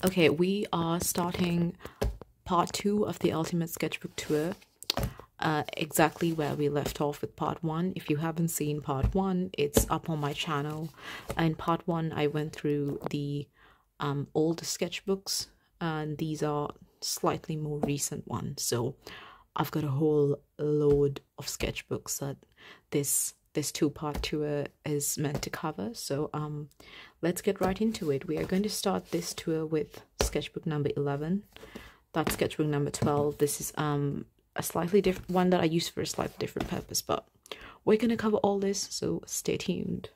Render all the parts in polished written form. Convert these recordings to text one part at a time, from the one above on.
Okay, we are starting part 2 of the Ultimate Sketchbook Tour, exactly where we left off with part 1. If you haven't seen part 1, it's up on my channel. In part 1, I went through the older sketchbooks, and these are slightly more recent ones. So I've got a whole load of sketchbooks that this two-part tour is meant to cover. So let's get right into it. We are going to start this tour with sketchbook number 11. That's sketchbook number 12. This is a slightly different one that I use for a slightly different purpose, but we're going to cover all this, so stay tuned.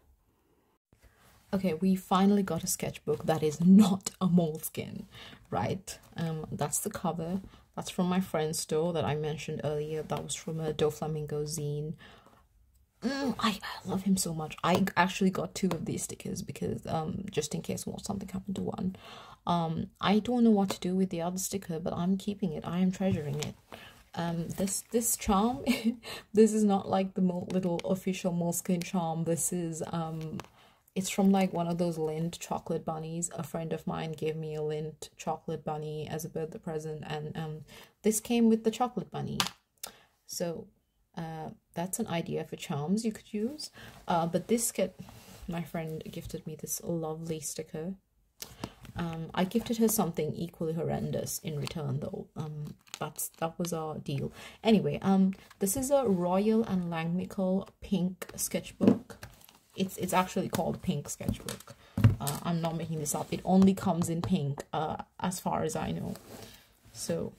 Okay, we finally got a sketchbook that is not a Moleskine, right? That's the cover. That's from my friend's store that I mentioned earlier. That was from a Doflamingo zine. I love him so much. I actually got 2 of these stickers because just in case something happened to one. I don't know what to do with the other sticker, but I'm keeping it. I am treasuring it. This charm, this is not like the little official Moleskine charm. This is it's from like one of those Lindt chocolate bunnies. A friend of mine gave me a Lindt chocolate bunny as a birthday present, and this came with the chocolate bunny. So that's an idea for charms you could use. But my friend gifted me this lovely sticker. I gifted her something equally horrendous in return, though. That was our deal. Anyway, this is a Royal and Langnickel pink sketchbook. It's actually called Pink Sketchbook. I'm not making this up. It only comes in pink, as far as I know. So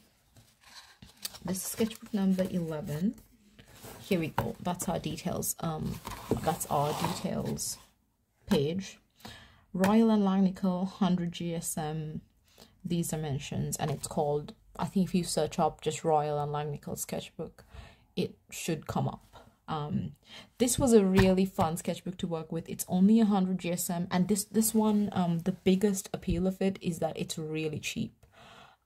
this is sketchbook number 11. Here we go. That's our details. That's our details page. Royal and Langnickel 100 GSM, these dimensions, and it's called, I think if you search up just Royal and Langnickel sketchbook, it should come up. This was a really fun sketchbook to work with. It's only 100 GSM, and this one, the biggest appeal of it is that it's really cheap.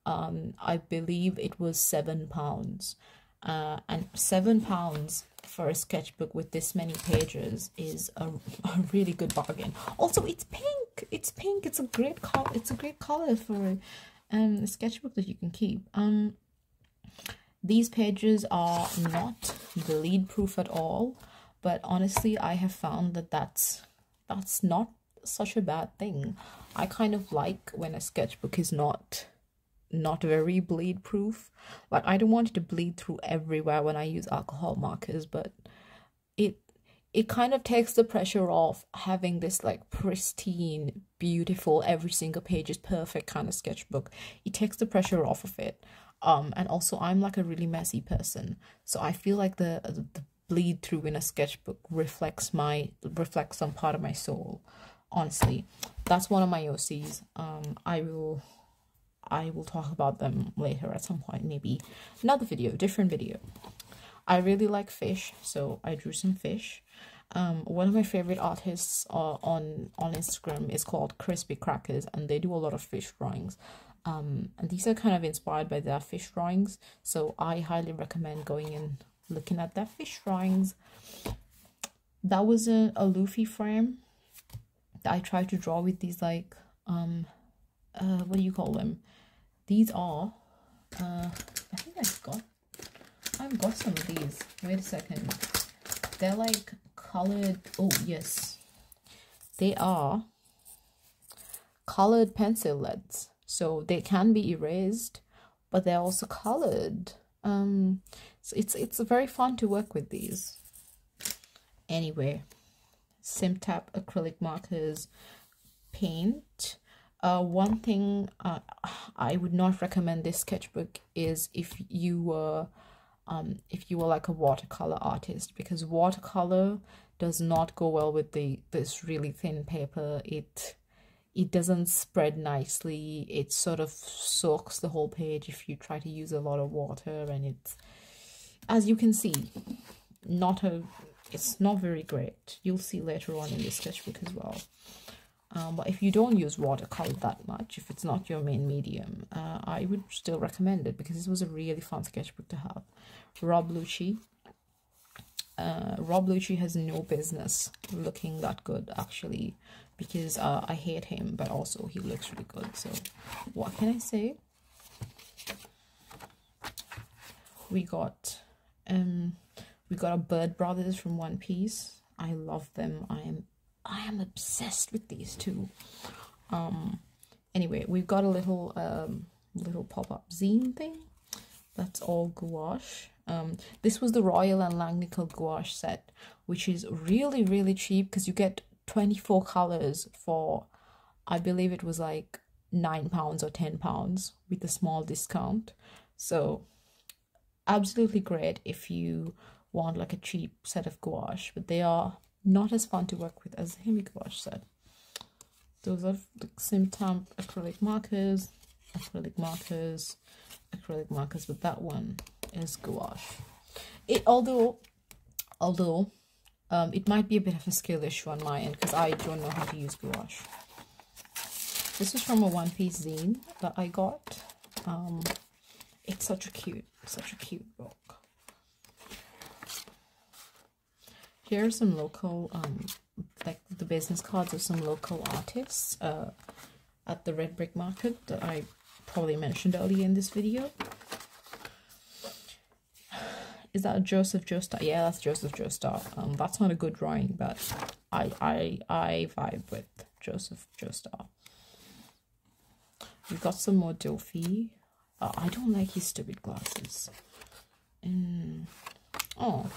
I believe it was £7. And £7 for a sketchbook with this many pages is a really good bargain. Also, it's pink. It's pink. It's a great color. It's a great color for a sketchbook that you can keep. These pages are not bleed proof at all, but honestly, I have found that that's not such a bad thing. I kind of like when a sketchbook is not very bleed proof. Like, I don't want it to bleed through everywhere when I use alcohol markers, but it kind of takes the pressure off having this like pristine, beautiful, every single page is perfect kind of sketchbook. It takes the pressure off of it. And also I'm like a really messy person, so I feel like the bleed through in a sketchbook reflects some part of my soul. Honestly, that's one of my OCs. I will talk about them later at some point, maybe another video, different video. I really like fish, so I drew some fish. One of my favorite artists on Instagram is called Crispy Crackers, and they do a lot of fish drawings. And these are kind of inspired by their fish drawings, so I highly recommend going and looking at their fish drawings. That was a Luffy frame that I tried to draw with these like what do you call them? These are I think I've got some of these. Wait a second. They're like colored. Oh yes, they are colored pencil leads, so they can be erased, but they're also colored. So it's very fun to work with these. Anyway, Simtap acrylic markers, paint. One thing I would not recommend this sketchbook is if you were like a watercolor artist, because watercolor does not go well with this really thin paper. It doesn't spread nicely. It sort of soaks the whole page if you try to use a lot of water, and it's, as you can see, it's not very great. You'll see later on in this sketchbook as well. But if you don't use watercolor that much, if it's not your main medium, I would still recommend it because this was a really fun sketchbook to have. Rob Lucci. Rob Lucci has no business looking that good, actually, because I hate him, but also he looks really good. So what can I say? We got a Bird Brothers from One Piece. I love them. I am obsessed with these two. Anyway, we've got a little pop-up zine thing. That's all gouache. This was the Royal and Langnickel gouache set, which is really, really cheap because you get 24 colors for, I believe it was like £9 or £10 with a small discount. So absolutely great if you want like a cheap set of gouache, but they are not as fun to work with as the heavy gouache set. Those are the Simtamp acrylic markers, but that one is gouache. Although it might be a bit of a skill issue on my end because I don't know how to use gouache. This is from a One Piece zine that I got. It's such a cute book. Here are some local, like the business cards of some local artists at the Red Brick Market that I probably mentioned earlier in this video. Is that Joseph Joestar? Yeah, that's Joseph Joestar. That's not a good drawing, but I vibe with Joseph Joestar. We've got some more Dofi. I don't like his stupid glasses. Oh,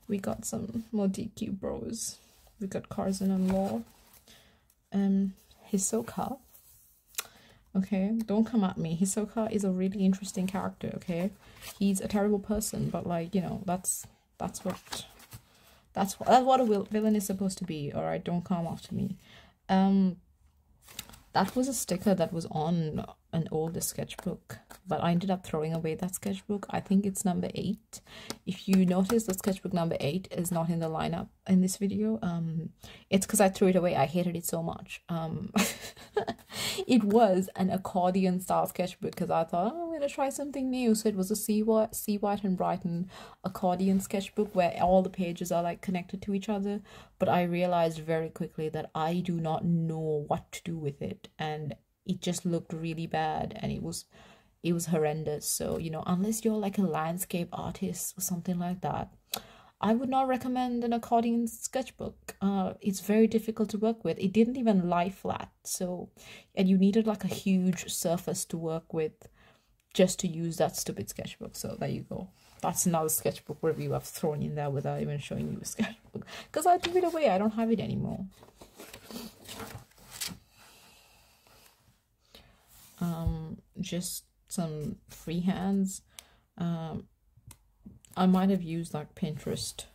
we got some more DQ bros. We got Carson and Law. Hisoka. Okay, don't come at me. Hisoka is a really interesting character. Okay, he's a terrible person, but like, you know, that's what a villain is supposed to be. All right, don't come after me. That was a sticker that was on an older sketchbook, but I ended up throwing away that sketchbook. I think it's number 8. If you notice, the sketchbook number 8 is not in the lineup in this video. It's because I threw it away. I hated it so much. It was an accordion style sketchbook because I thought, oh, I'm going to try something new. So it was a Seawhite and Brighton accordion sketchbook where all the pages are like connected to each other. But I realized very quickly that I do not know what to do with it, and it just looked really bad, and it was horrendous. So, you know, unless you're like a landscape artist or something like that, I would not recommend an accordion sketchbook. It's very difficult to work with. It didn't even lie flat, so, and you needed like a huge surface to work with just to use that stupid sketchbook. So there you go. That's another sketchbook review I've thrown in there without even showing you a sketchbook, because I threw it away. I don't have it anymore. Just some freehands. I might have used like Pinterest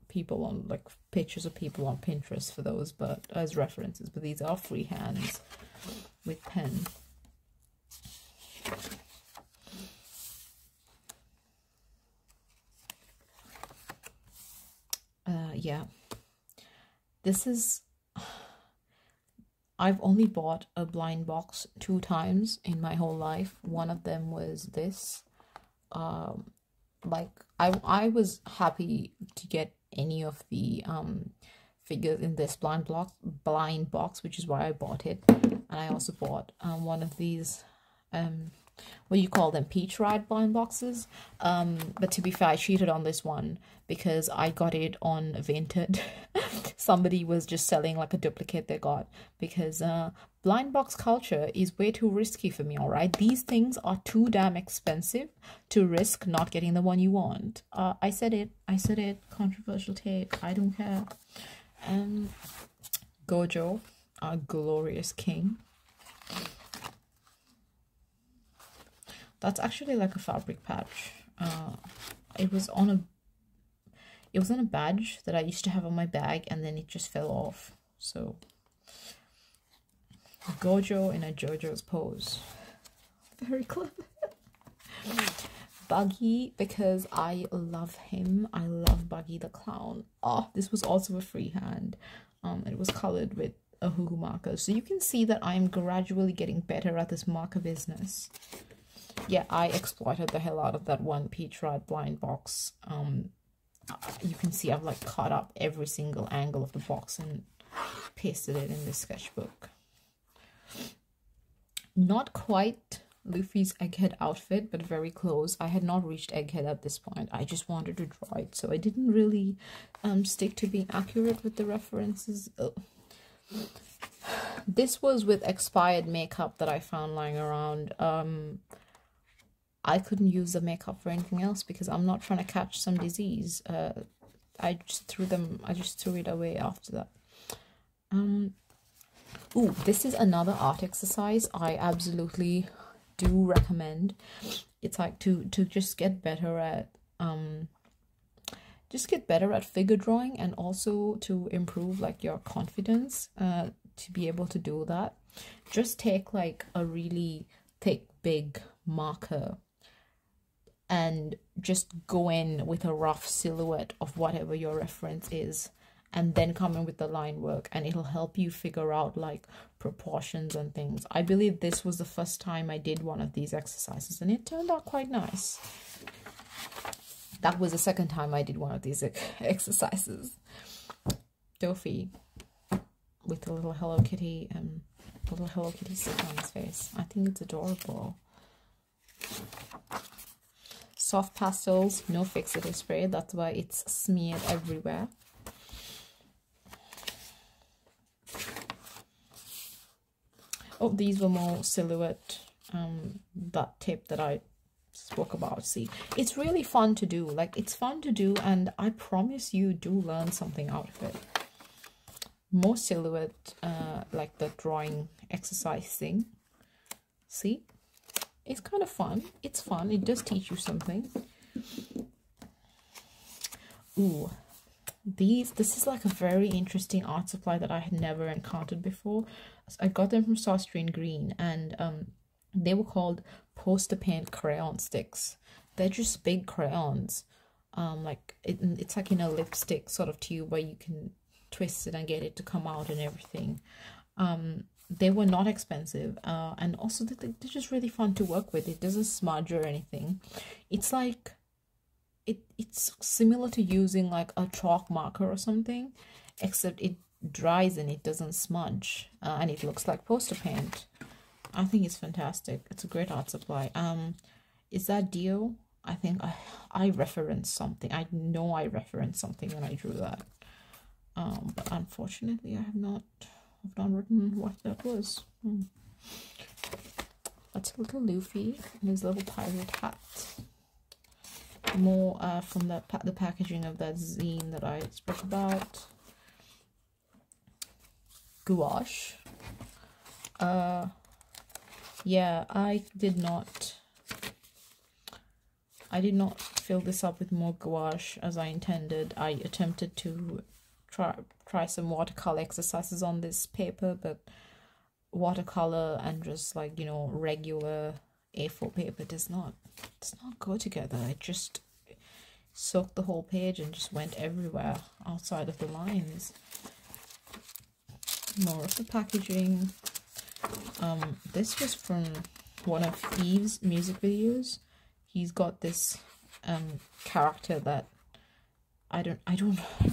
people on like pictures of people on Pinterest for those, but as references, but these are freehands with pen. Yeah, this is, I've only bought a blind box 2 times in my whole life. One of them was this. Like I was happy to get any of the figures in this blind box, which is why I bought it. And I also bought one of these what do you call them, peach ride blind boxes. But to be fair, I cheated on this one because I got it on Vinted. Somebody was just selling like a duplicate they got, because blind box culture is way too risky for me. All right, these things are too damn expensive to risk not getting the one you want. I said it, controversial take, I don't care. Gojo, our glorious king. That's actually like a fabric patch. It was on a badge that I used to have on my bag, and then it just fell off. So Gojo in a JoJo's pose. Very clever. Buggy, because I love him. I love Buggy the clown. Oh, this was also a freehand. It was colored with a hoo-hoo marker. So you can see that I'm gradually getting better at this marker business. Yeah, I exploited the hell out of that one peach ride blind box you can see I've like cut up every single angle of the box and pasted it in this sketchbook. Not quite Luffy's egghead outfit, but very close. I had not reached egghead at this point. I just wanted to draw it, so I didn't really stick to being accurate with the references. This was with expired makeup that I found lying around. I couldn't use the makeup for anything else because I'm not trying to catch some disease. I just threw it away after that. Ooh, this is another art exercise I absolutely do recommend. It's like to just get better at figure drawing, and also to improve like your confidence to be able to do that. Just take like a really thick big marker and just go in with a rough silhouette of whatever your reference is, and then come in with the line work, and it'll help you figure out like proportions and things. I believe this was the first time I did one of these exercises, and it turned out quite nice. That was the second time I did one of these exercises. Dofi with a little Hello Kitty stick on his face. I think it's adorable. Soft pastels, no fixative spray, that's why it's smeared everywhere. Oh, these were more silhouette, that tape that I spoke about. See, it's really fun to do. Like, it's fun to do, and I promise you do learn something out of it. More silhouette, like the drawing exercise thing. See, it's kind of fun. It's fun. It does teach you something. Ooh, this is like a very interesting art supply that I had never encountered before. I got them from Saustrian Green, and they were called poster paint crayon sticks. They're just big crayons. Like it's like in a lipstick sort of tube where you can twist it and get it to come out and everything. They were not expensive, and also they're just really fun to work with. It doesn't smudge or anything. It's like it's similar to using like a chalk marker or something, except it dries and it doesn't smudge, and it looks like poster paint. I think it's fantastic. It's a great art supply. Is that Dio? I think I referenced something. I know I referenced something when I drew that. But unfortunately I've not written what that was. That's a little Luffy and his little pirate hat. More from the packaging of that zine that I spoke about. Gouache. Yeah, I did not fill this up with more gouache as I intended. I attempted to try some watercolor exercises on this paper, but watercolor and just like, you know, regular A4 paper does not go together. It just soaked the whole page and just went everywhere outside of the lines. More of the packaging. This was from one of Eve's music videos. He's got this character that I don't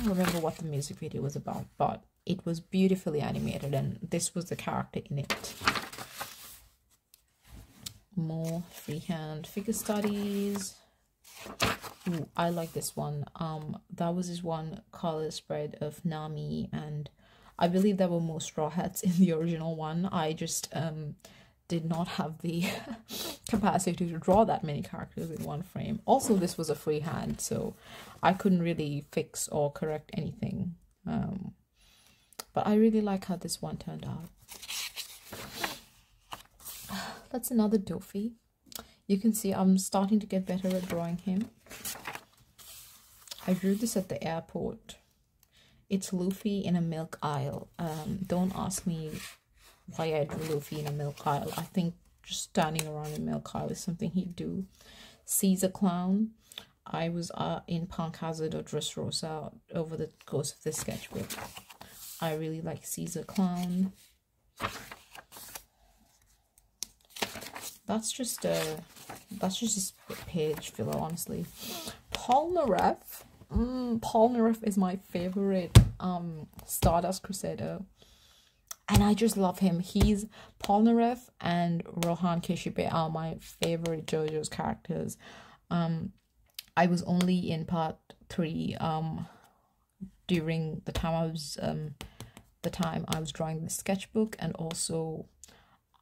remember what the music video was about, but it was beautifully animated, and this was the character in it. More freehand figure studies. Ooh, I like this one. That was this one color spread of Nami, and I believe there were more straw hats in the original one. I just did not have the capacity to draw that many characters in one frame. Also, this was a freehand, so I couldn't really fix or correct anything. But I really like how this one turned out. That's another Dofi. You can see I'm starting to get better at drawing him. I drew this at the airport. It's Luffy in a milk aisle. Don't ask me why I drew Luffy in a milk aisle. I think just standing around a milk aisle is something he'd do. Caesar Clown. I was in Punk Hazard or Dressrosa over the course of this sketchbook. I really like Caesar Clown. That's just this page filler, honestly. Paul Narev. Polnareff is my favorite Stardust Crusader, and I just love him. He's Polnareff and Rohan Keshibe are my favorite JoJo's characters. I was only in part 3 during the time I was drawing the sketchbook, and also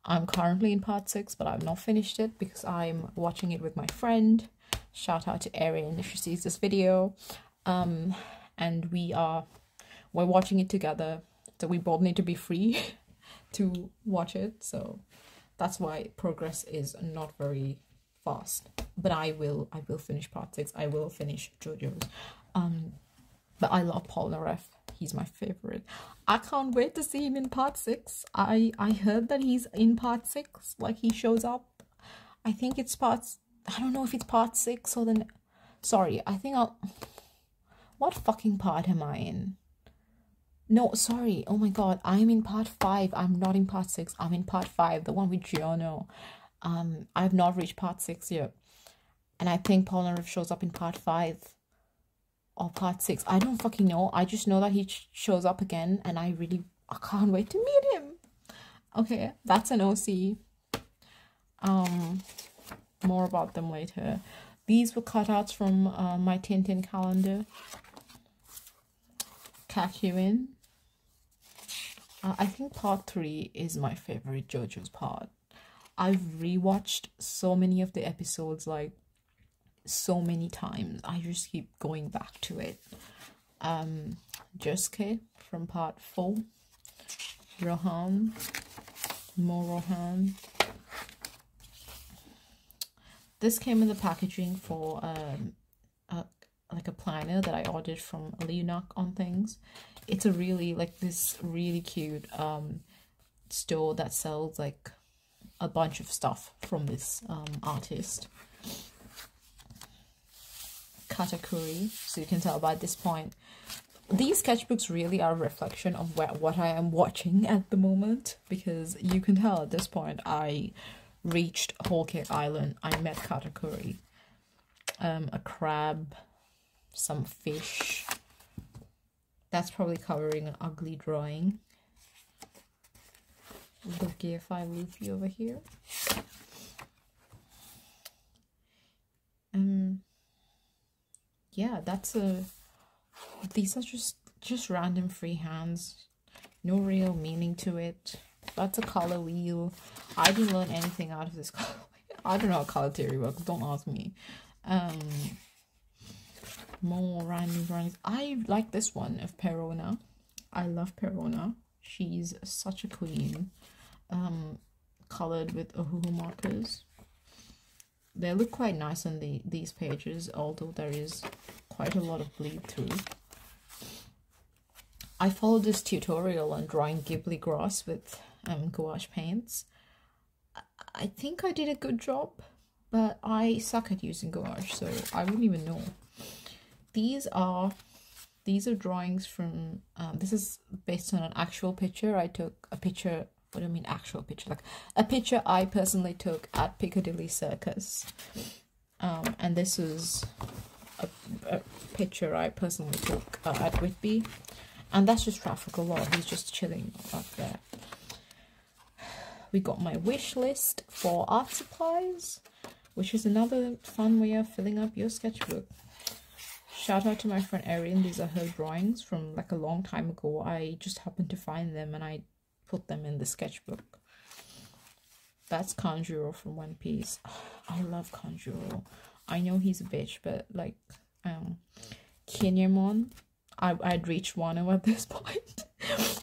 I'm currently in part 6, but I've not finished it because I'm watching it with my friend. Shout out to Erin if she sees this video. And we're watching it together, so we both need to be free to watch it, so that's why progress is not very fast. But I will finish part 6. I will finish JoJo's. But I love Polnareff. He's my favorite. I can't wait to see him in part 6. I heard that he's in part 6. Like, he shows up. I think it's I don't know if it's part 6 or then. Sorry, I think what fucking part am I in? No, sorry. Oh my god, I'm in part 5. I'm not in part 6. I'm in part 5, the one with Giorno. I've not reached part 6 yet. And I think Polnareff shows up in part 5. Or part 6. I don't fucking know. I just know that he shows up again, and I can't wait to meet him. Okay, that's an OC. More about them later. These were cutouts from my Tintin calendar. Catch you in. I think part 3 is my favorite JoJo's part. I've rewatched so many of the episodes, like, so many times. I just keep going back to it. Josuke from part 4. Rohan. More Rohan. This came in the packaging for like a planner that I ordered from Leonock on Things. It's a really, like, this really cute store that sells like a bunch of stuff from this artist. Katakuri, so you can tell by this point these sketchbooks really are a reflection of what I am watching at the moment, because you can tell at this point I reached Whole Cake Island. I met Katakuri. A crab, some fish. That's probably covering an ugly drawing. The GFI Luffy over here. Yeah, these are just random free hands, no real meaning to it. That's a color wheel. I didn't learn anything out of this color. I don't know how color theory works, don't ask me. More random drawings. I like this one of Perona. I love Perona. She's such a queen. Colored with Ohuhu markers. They look quite nice on these pages, although there is quite a lot of bleed through. I followed this tutorial on drawing Ghibli grass with gouache paints. I think I did a good job, but I suck at using gouache, so I wouldn't even know. These are drawings from, this is based on an actual picture. I took a picture. What do I mean actual picture? Like a picture I personally took at Piccadilly Circus. And this is a picture I personally took at Whitby. And that's just traffic law. He's just chilling up there. We got my wish list for art supplies, which is another fun way of filling up your sketchbook. Shout out to my friend Erin. These are her drawings from like a long time ago. I just happened to find them and I put them in the sketchbook. That's Kanjuro from One Piece. I love Kanjuro. I know he's a bitch, but like Kinemon, I'd reached Wano at this point.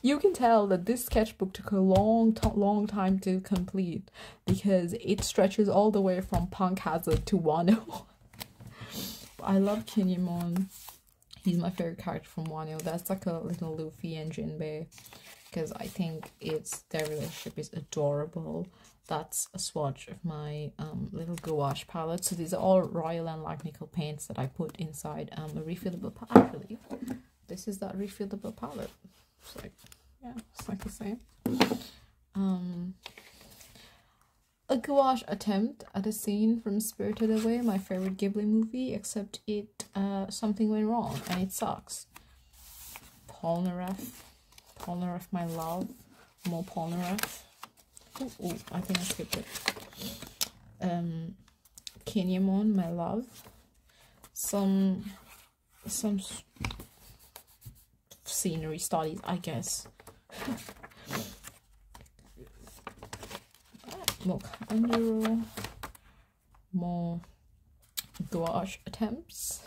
You can tell that this sketchbook took a long time to complete because it stretches all the way from Punk Hazard to Wano. I love Kinemon. He's my favorite character from Wano. That's like a little Luffy and Jinbei, because I think their relationship is adorable. That's a swatch of my little gouache palette. So these are all Royal and Langnickel paints that I put inside a refillable palette. Actually, this is that refillable palette. It's like, yeah, it's like the same. A gouache attempt at a scene from Spirited Away, my favorite Ghibli movie, except it something went wrong and it sucks. Polnareff, my love. More Polnareff. Oh, I think I skipped it. Kinemon, my love. Some scenery studies, I guess. More Kanjuro, more gouache attempts,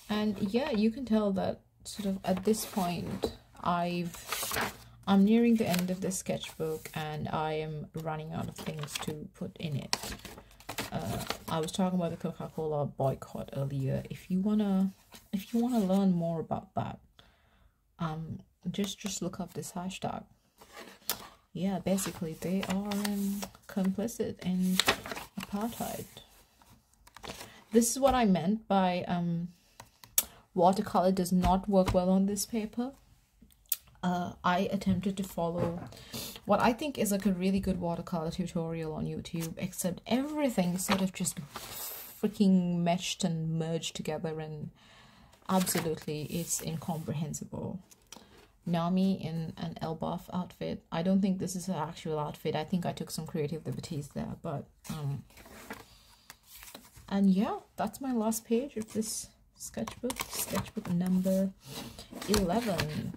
and yeah, you can tell that sort of at this point I'm nearing the end of this sketchbook and I am running out of things to put in it. I was talking about the Coca-Cola boycott earlier. If you wanna learn more about that, just look up this hashtag. Yeah, basically they are complicit in apartheid. This is what I meant by watercolor does not work well on this paper. I attempted to follow what I think is like a really good watercolor tutorial on YouTube, except everything sort of just freaking meshed and merged together, and absolutely it's incomprehensible. Nami in an Elbaf outfit. I don't think this is an actual outfit. I think I took some creative liberties there, but and yeah, that's my last page of this sketchbook number 11.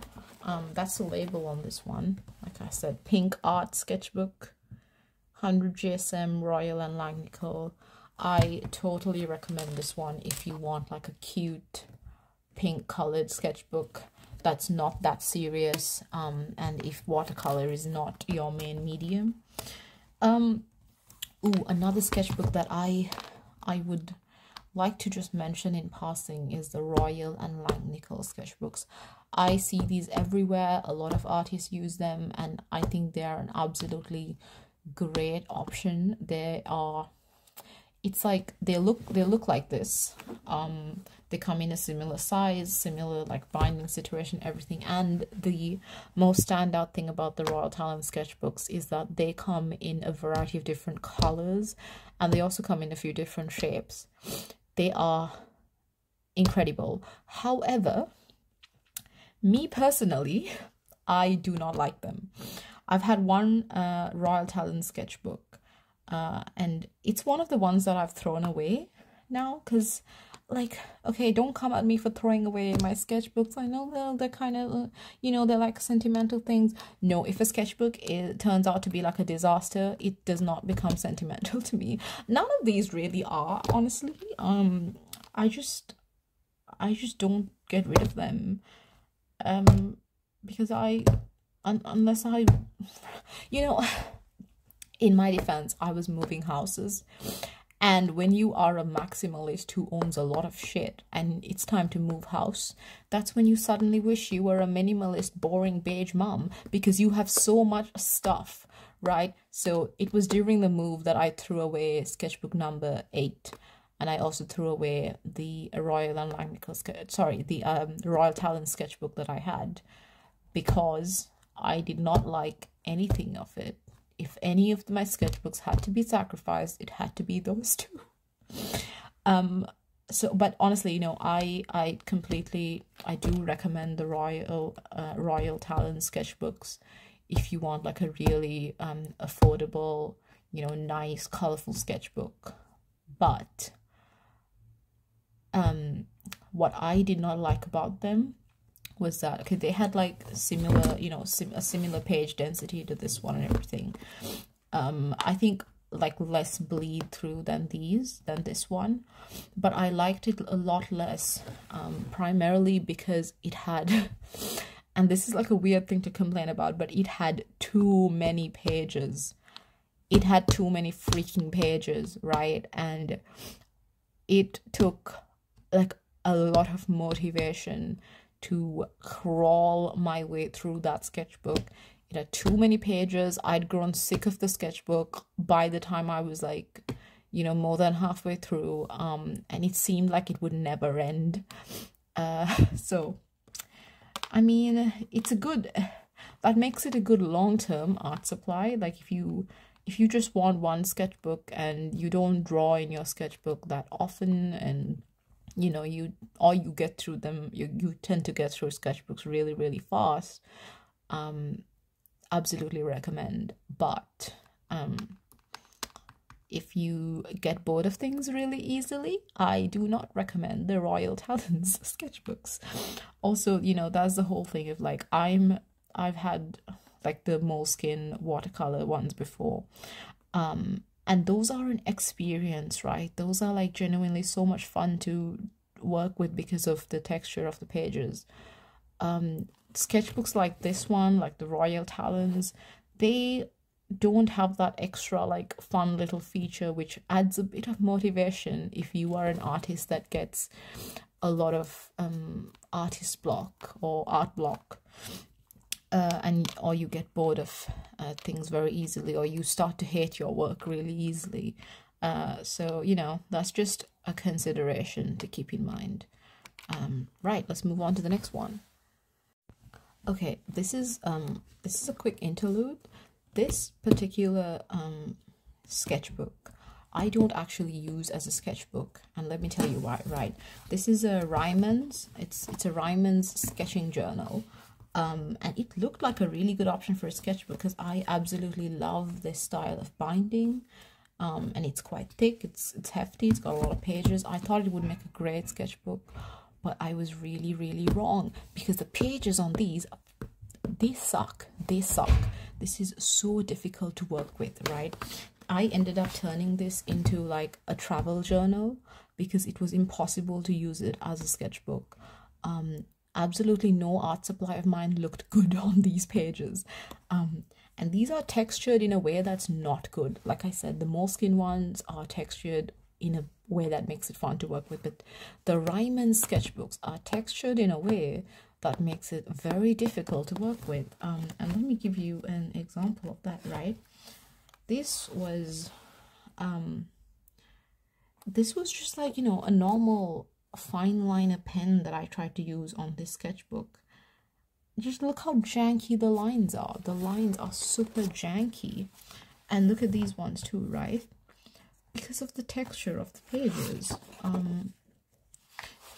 That's the label on this one. Like I said, Pink Art Sketchbook, 100 GSM, Royal and Langnickel. I totally recommend this one if you want like a cute pink colored sketchbook that's not that serious, and if watercolor is not your main medium. Ooh, another sketchbook that I would like to just mention in passing is the Royal and Langnickel sketchbooks. I see these everywhere. A lot of artists use them, and I think they are an absolutely great option. They are, it's like they look like this. They come in a similar size, similar like binding situation, everything. And the most standout thing about the Royal Talent sketchbooks is that they come in a variety of different colors, and they also come in a few different shapes. They are incredible. However, me personally, I do not like them. I've had one Royal Talent sketchbook, and it's one of the ones that I've thrown away now, because like, okay, don't come at me for throwing away my sketchbooks. I know they're kind of, you know, they're like sentimental things. No, if a sketchbook turns out to be like a disaster, it does not become sentimental to me. None of these really are, honestly. I just don't get rid of them, because unless I, you know, in my defense, I was moving houses. And when you are a maximalist who owns a lot of shit and it's time to move house, that's when you suddenly wish you were a minimalist, boring beige mom, because you have so much stuff, right? So it was during the move that I threw away sketchbook number 8. And I also threw away the Royal and Langnickel, the Royal Talent sketchbook that I had, because I did not like anything of it. If any of my sketchbooks had to be sacrificed, it had to be those two. So, but honestly, you know, I do recommend the Royal Talent sketchbooks if you want like a really affordable, you know, nice, colorful sketchbook. But what I did not like about them was that, okay, they had like similar, you know, a similar page density to this one and everything. I think like less bleed through than this one, but I liked it a lot less, primarily because it had, and this is like a weird thing to complain about, but it had too many pages. It had too many freaking pages, right? And it took like a lot of motivation to crawl my way through that sketchbook. It had too many pages. I'd grown sick of the sketchbook by the time I was like, you know, more than halfway through, and it seemed like it would never end. So I mean, it's a good, that makes it a good long-term art supply. Like if you just want one sketchbook and you don't draw in your sketchbook that often, and you know, you get through them, you tend to get through sketchbooks really, really fast. Absolutely recommend. But if you get bored of things really easily, I do not recommend the Royal Talens sketchbooks. Also, you know, that's the whole thing of like, I've had like the Moleskine watercolor ones before, and those are an experience, right? Those are like genuinely so much fun to work with because of the texture of the pages. Sketchbooks like this one, like the Royal Talens, they don't have that extra like fun little feature which adds a bit of motivation if you are an artist that gets a lot of artist block or art block, or you get bored of things very easily, or you start to hate your work really easily. So, you know, that's just a consideration to keep in mind. Right, let's move on to the next one. Okay, this is a quick interlude. This particular sketchbook I don't actually use as a sketchbook, and let me tell you why. Right, this is a Ryman's. It's a Ryman's sketching journal. And it looked like a really good option for a sketchbook because I absolutely love this style of binding. And it's quite thick, it's hefty, it's got a lot of pages. I thought it would make a great sketchbook, but I was really, really wrong, because the pages on these, they suck. This is so difficult to work with, right? I ended up turning this into like a travel journal because it was impossible to use it as a sketchbook. Absolutely no art supply of mine looked good on these pages. And these are textured in a way that's not good. Like I said, the Moleskine ones are textured in a way that makes it fun to work with, but the Ryman sketchbooks are textured in a way that makes it very difficult to work with. And let me give you an example of that, right? This was just like, you know, a normal fine liner pen that I tried to use on this sketchbook. Just look how janky the lines are. The lines are super janky. And look at these ones too, right? Because of the texture of the pages.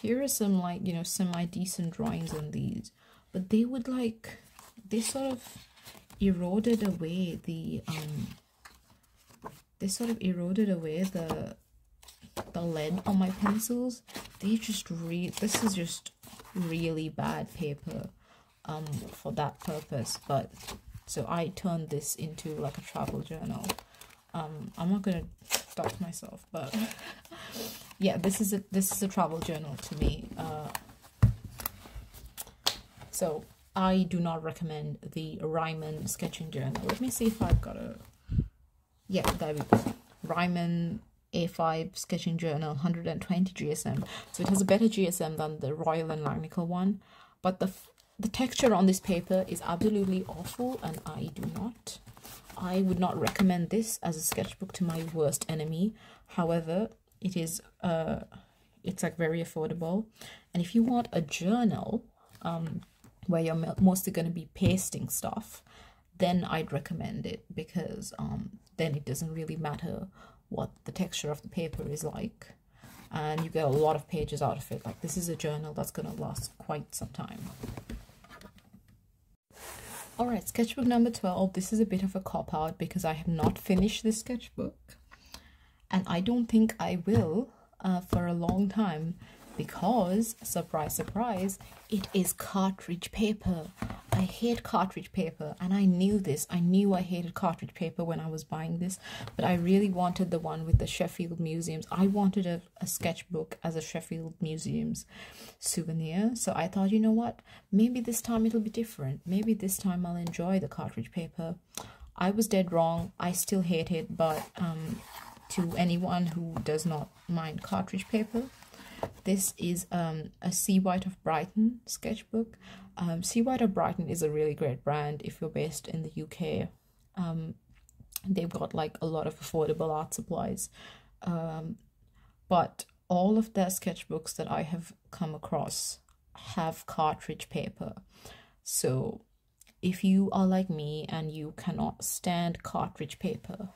Here are some like, you know, semi-decent drawings on these. But they would like, they sort of eroded away the lead on my pencils. This is just really bad paper for that purpose. But so I turned this into like a travel journal. I'm not gonna stop myself, but yeah, this is a travel journal to me. So I do not recommend the Ryman sketching journal. Let me see if I've got a, yeah, there we go. Ryman A5 sketching journal, 120 GSM. So it has a better GSM than the Royal and Langnickel one, but the texture on this paper is absolutely awful, and I would not recommend this as a sketchbook to my worst enemy. However, it is it's like very affordable, and if you want a journal where you're mostly going to be pasting stuff, then I'd recommend it, because then it doesn't really matter what the texture of the paper is like, and you get a lot of pages out of it. Like, this is a journal that's going to last quite some time. Alright, sketchbook number 12. This is a bit of a cop-out because I have not finished this sketchbook, and I don't think I will for a long time, because, surprise, surprise, it is cartridge paper. I hate cartridge paper, and I knew this. I knew I hated cartridge paper when I was buying this, but I really wanted the one with the Sheffield Museums. I wanted a sketchbook as a Sheffield Museums souvenir, so I thought, you know what, maybe this time it'll be different. Maybe this time I'll enjoy the cartridge paper. I was dead wrong. I still hate it, but to anyone who does not mind cartridge paper, this is a Seawhite of Brighton sketchbook. Seawhite of Brighton is a really great brand if you're based in the UK. They've got like a lot of affordable art supplies. But all of their sketchbooks that I have come across have cartridge paper. So if you are like me and you cannot stand cartridge paper,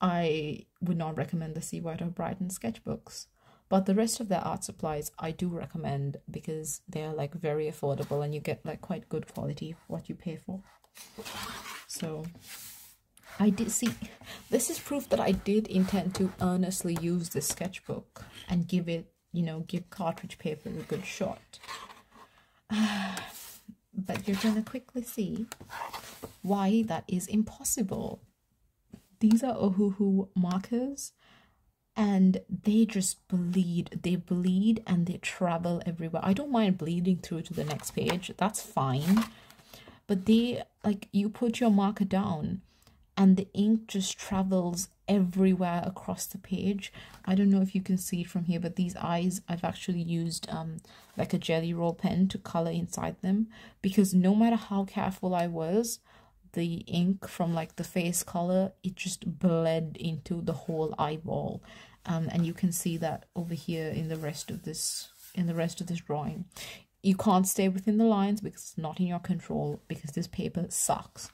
I would not recommend the Seawhite of Brighton sketchbooks. But the rest of their art supplies I do recommend because they're like very affordable and you get like quite good quality for what you pay for. So I did see, this is proof that I did intend to earnestly use this sketchbook and give it, you know, give cartridge paper a good shot. But you're gonna quickly see why that is impossible. These are Ohuhu markers and they just bleed. They bleed and they travel everywhere. I don't mind bleeding through to the next page, that's fine. But they, like, you put your marker down and the ink just travels everywhere across the page. I don't know if you can see it from here, but these eyes, I've actually used like a jelly roll pen to color inside them, because no matter how careful I was, the ink from like the face color, it just bled into the whole eyeball. And you can see that over here in the rest of this drawing. You can't stay within the lines because it's not in your control, because this paper sucks.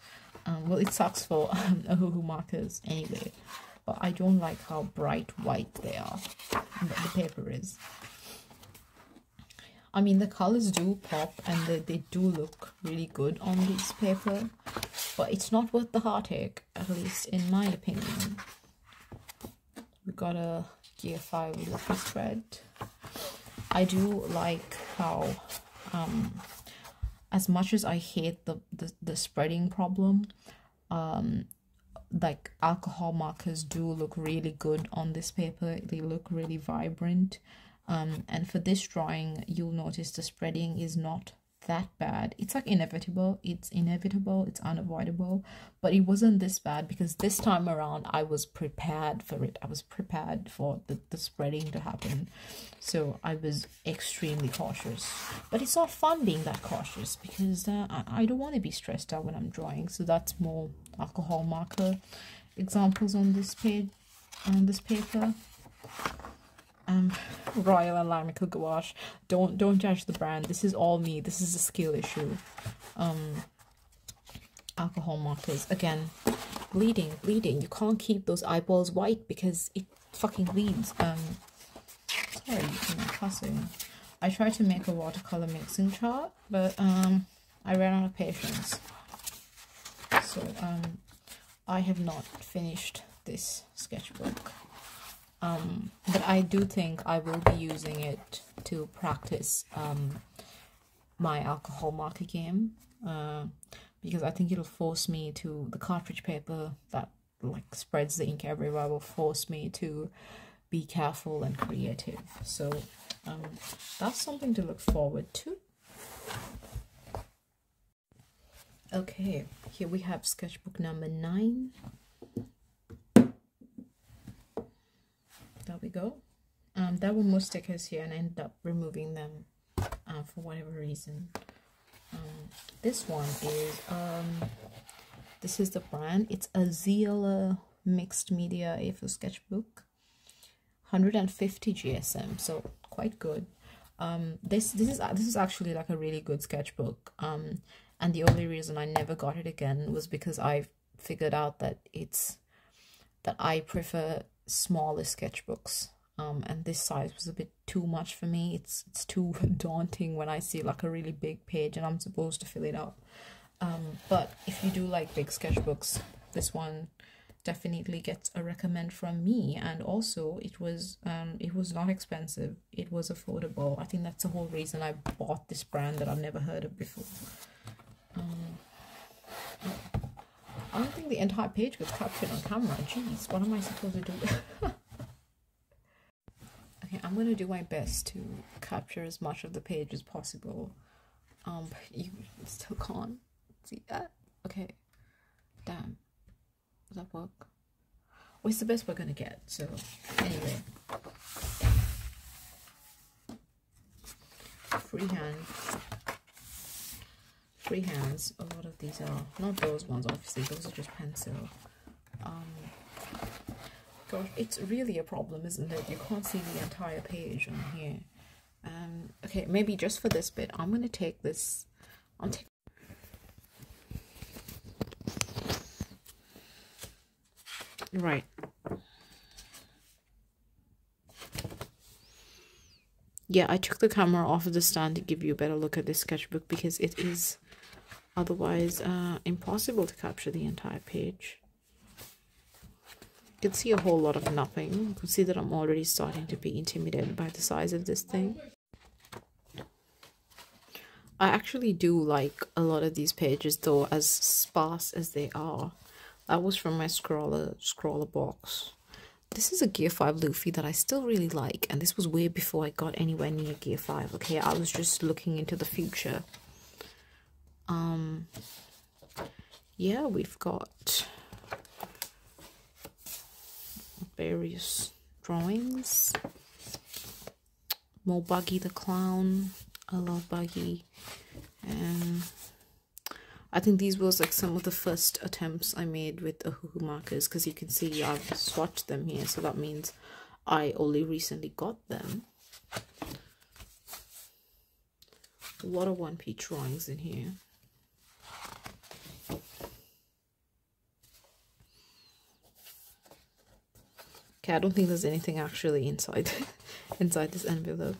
Well, it sucks for Ohuhu markers anyway, but I don't like how bright white they are, the paper is. I mean, the colors do pop and they do look really good on this paper, but it's not worth the heartache, at least in my opinion. We got a Gear 5 with this thread. I do like how, as much as I hate the spreading problem, like alcohol markers do look really good on this paper. They look really vibrant. And for this drawing, you'll notice the spreading is not that bad. It's like inevitable. It's unavoidable, but it wasn't this bad because this time around I was prepared for it. I was prepared for the spreading to happen, so I was extremely cautious. But it's not fun being that cautious because I don't want to be stressed out when I'm drawing. So that's more alcohol marker examples on this page, on this paper. Royal and Langnickel gouache. Don't judge the brand. This is all me. This is a skill issue. Alcohol markers again. Bleeding. You can't keep those eyeballs white because it fucking bleeds. Sorry, I'm cussing. I tried to make a watercolor mixing chart, but I ran out of patience. So I have not finished this sketchbook. But I do think I will be using it to practice my alcohol marker game, because I think it'll force me to, the cartridge paper that like spreads the ink everywhere will force me to be careful and creative. So that's something to look forward to. Okay, here we have sketchbook number 9. There we go. There were more stickers here and I ended up removing them for whatever reason. This one is this is the brand. It's a Zieler mixed media A4 sketchbook, 150 GSM, so quite good. This is actually like a really good sketchbook. And the only reason I never got it again was because I figured out that I prefer smaller sketchbooks, and this size was a bit too much for me. It's too daunting when I see like a really big page and I'm supposed to fill it up. But if you do like big sketchbooks, this one definitely gets a recommend from me. And also it was not expensive, it was affordable. I think that's the whole reason I bought this brand that I've never heard of before. I don't think the entire page was captured on camera. Jeez, what am I supposed to do? Okay, I'm going to do my best to capture as much of the page as possible. But you still can't see that. Okay. Damn. Does that work? Well, it's the best we're going to get. So, anyway. Free hands. A lot of these are not those ones, obviously. Those are just pencil. Gosh, it's really a problem, isn't it? You can't see the entire page on here. Okay, maybe just for this bit, I'm gonna take this. Right. Yeah, I took the camera off of the stand to give you a better look at this sketchbook because it is otherwise impossible to capture the entire page. You can see a whole lot of nothing. You can see that I'm already starting to be intimidated by the size of this thing. I actually do like a lot of these pages though, as sparse as they are. That was from my scroller box. This is a Gear 5 Luffy that I still really like, and this was way before I got anywhere near Gear 5. Okay, I was just looking into the future. Yeah, we've got various drawings. More Buggy the Clown. I love Buggy. And I think these was like some of the first attempts I made with the Hoo markers, because you can see I've swatched them here, so that means I only recently got them. A lot of one-page drawings in here. Okay, I don't think there's anything actually inside inside this envelope.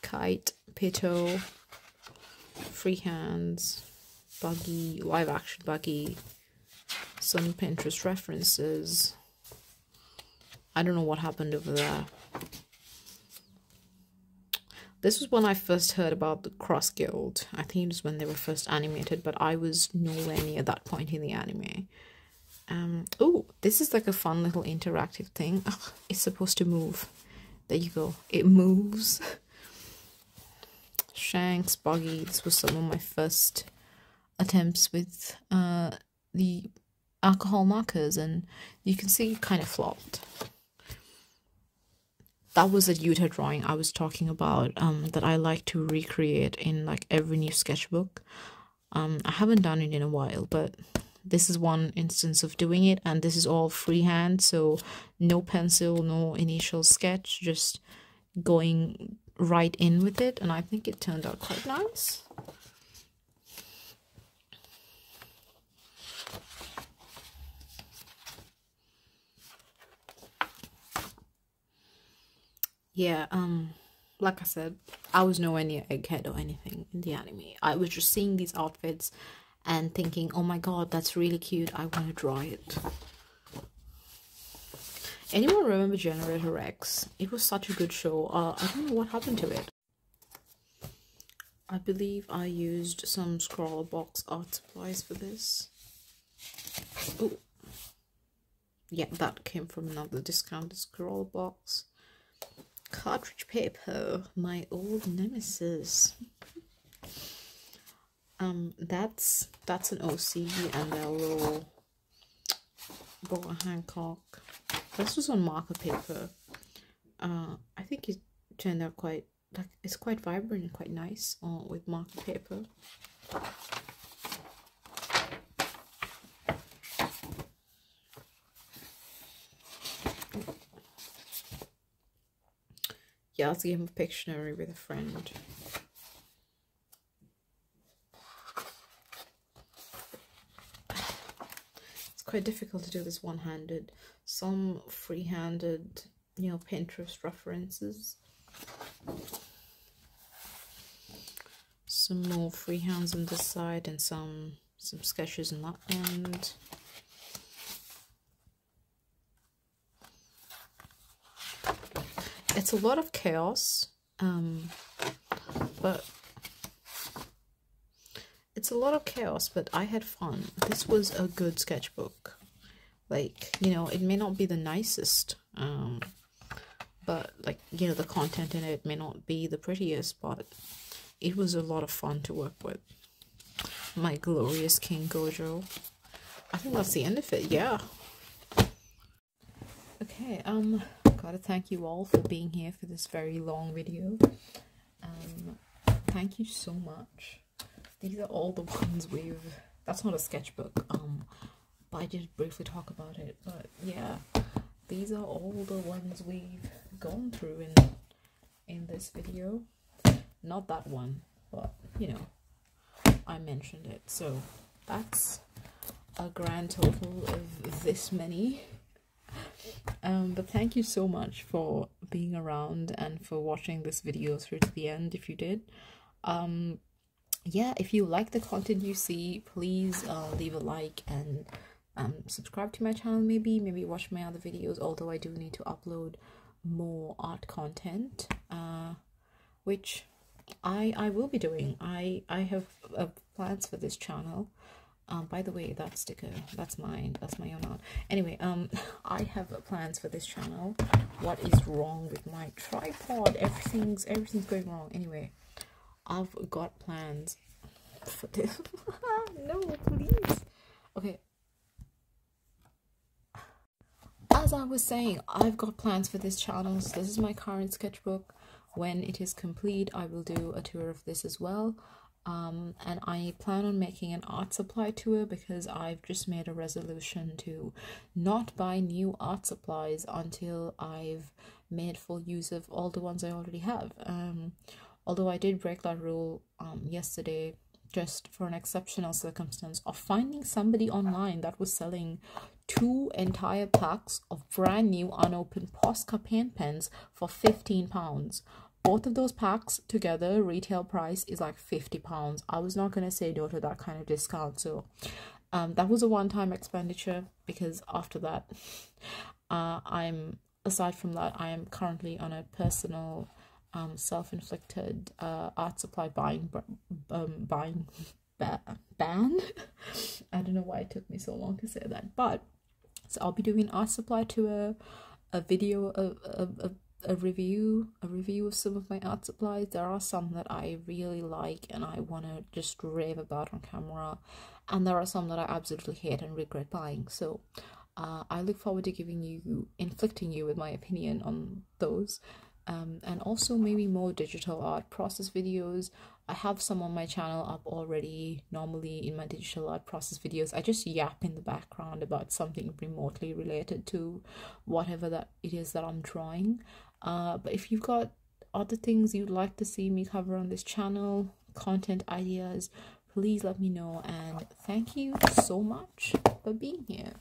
Kite, Pito, Freehands, Buggy, live action Buggy, some Pinterest references. I don't know what happened over there. This was when I first heard about the Cross Guild. I think it was when they were first animated, but I was nowhere near that point in the anime. Oh, this is like a fun little interactive thing. Oh, it's supposed to move. There you go. It moves. Shanks, Buggy. This was some of my first attempts with the alcohol markers, and you can see it kind of flopped. That was a Utah drawing I was talking about, that I like to recreate in like every new sketchbook. I haven't done it in a while, but this is one instance of doing it, and this is all freehand, so no pencil, no initial sketch, just going right in with it, and I think it turned out quite nice. Yeah, like I said, I was nowhere near Egghead or anything in the anime. I was just seeing these outfits and thinking, oh my god, that's really cute, I want to draw it. Anyone remember Generator X? It was such a good show. I don't know what happened to it. I believe I used some scroller box art supplies for this. Oh, yeah, that came from another discounted scroller box. Cartridge paper, my old nemesis. That's an OC and their little Boa Hancock. This was on marker paper. I think it turned out quite, like, it's quite vibrant and quite nice with marker paper. Yeah, let's give him a Pictionary with a friend. It's quite difficult to do this one-handed. Some free-handed, you know, Pinterest references. Some more freehands on this side and some sketches on that end. It's a lot of chaos, but I had fun. This was a good sketchbook. Like, you know, it may not be the nicest, but like, you know, the content in it may not be the prettiest, but it was a lot of fun to work with. My glorious King Gojo. I think that's the end of it. Yeah. Okay, gotta thank you all for being here for this very long video. Thank you so much. These are all the ones we've, that's not a sketchbook, but I did briefly talk about it, but yeah, these are all the ones we've gone through in this video. Not that one, but you know, I mentioned it, so that's a grand total of this many. But thank you so much for being around and for watching this video through to the end if you did. Yeah, if you like the content you see, please leave a like and subscribe to my channel. Maybe watch my other videos, although I do need to upload more art content, which I will be doing. I have plans for this channel. By the way, that sticker, that's mine, that's my own art. Anyway, I have plans for this channel. What is wrong with my tripod? Everything's going wrong. Anyway, I've got plans for this. No, please. Okay, as I was saying, I've got plans for this channel. So this is my current sketchbook. When it is complete, I will do a tour of this as well. And I plan on making an art supply tour because I've just made a resolution to not buy new art supplies until I've made full use of all the ones I already have. Although I did break that rule yesterday, just for an exceptional circumstance of finding somebody online that was selling 2 entire packs of brand new unopened Posca paint pens for £15. Both of those packs together, retail price is like £50. I was not going to say no to that kind of discount. So that was a one-time expenditure, because after that, aside from that, I am currently on a personal self-inflicted art supply buying ban. I don't know why it took me so long to say that, but so I'll be doing an art supply tour, a video of a review of some of my art supplies. There are some that I really like and I want to just rave about on camera, and there are some that I absolutely hate and regret buying. So I look forward to inflicting you with my opinion on those. And also maybe more digital art process videos. I have some on my channel up already. Normally in my digital art process videos, I just yap in the background about something remotely related to whatever that it is that I'm drawing. But if you've got other things you'd like to see me cover on this channel, content ideas, please let me know. And thank you so much for being here.